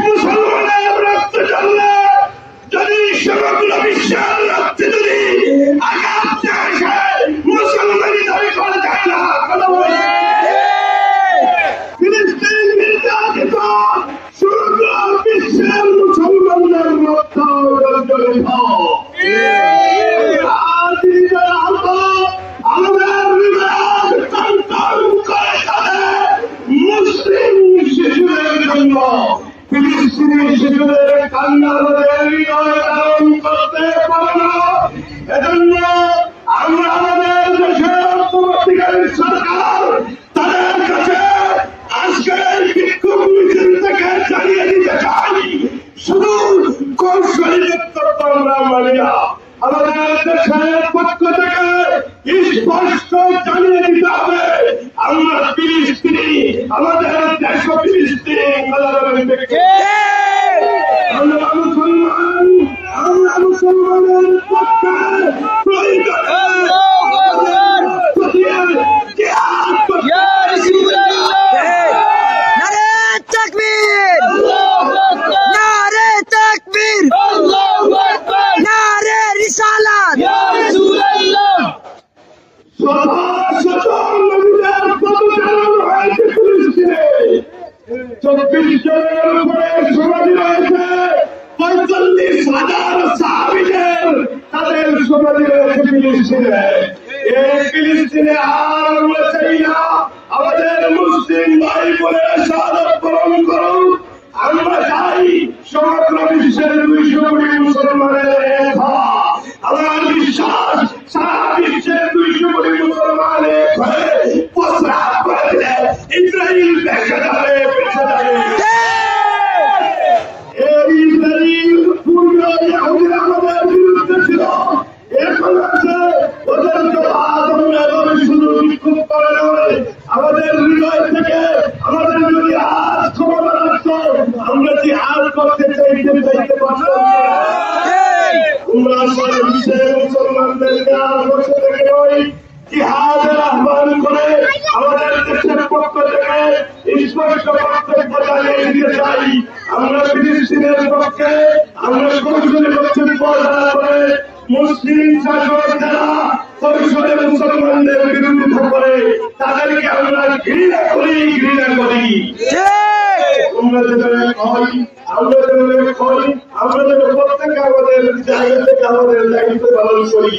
মুসলমানের রক্ত জ্বললে যদি সমগ্র বিশ্বের রক্তে যদি আঘাত আসে মুসলমানি দাবি করা যায় না। ফিলিস্তিন নির্যাতিত সমগ্র বিশ্বের মুসলমানদের রক্ত জড়িত। আমাদের হৃদয় টনটন করে চলে মুসলিম শিশুদের জন্য। ফিলিস্তিনি শিশুদের কান্না আমাদের হৃদয় ধারণ করতে পারে না। এজন্য আমরা আমাদের দেশের অন্তর্বর্তীকালীন সরকার তাদের কাছে আজকের বিক্ষোভ মিছিল থেকে জানিয়ে দিতে চাই, শুধু কৌশলী নেতৃত্ব আমরা মানি না। আমাদের দেশের পক্ষ থেকে স্পষ্ট জানিয়ে দিতে হবে আমরা ফিলিস্তিনি, আমাদের দেশ ফিলিস্তিনি, আমরা মুসলমান, আমরা মুসলমানের পক্ষে ফিলিস্তিনে আর আমরা চাই না আমাদের মুসলিম ভাই বোনেরা শাহাদাত বরণ করুক। আমরা চাই সমগ্র বিশ্বের 200 কোটি মুসলমানের এক হওয়া। আমার বিশ্বাস সারা বিশ্বের 200 কোটি মুসলমান এক হয়ে প্রস্তাব করে দিলে ইসরায়েল ভেসে যাবে, ভেসে যাবে। এই ইসরায়েল পূর্বে ইহুদিরা আমাদের বিরুদ্ধে ছিল, এখন আছে ওদের শুধু বিক্ষোভ করে নয়, আমাদের হৃদয় থেকে আমাদের যদি আজ ক্ষমতা রাখতো আমরা যে আজ করতে চাইতে পারতাম। আমরা সারা বিশ্বের মুসলমানদেরকে আর বসে থেকে নয়, জিহাদের আহ্বান করে আমাদের দেশের পক্ষ থেকে স্পষ্ট বক্তব্য জানিয়ে দিতে চাই আমরা ফিলিস্তিনের পক্ষে। আমরা কৌশলী বক্তব্য করে মুসলিম শাসক যারা কৌশলে মুসলমানদের বিরোধিতা করে তাদেরকে আমরা ঘৃণা করি, ঘৃণা করি। আমরা যেভাবে কই, আমরা যেভাবে কই, আমরা যেন প্রত্যেকে আমাদের জায়গা থেকে আমাদের দায়িত্ব পালন করি।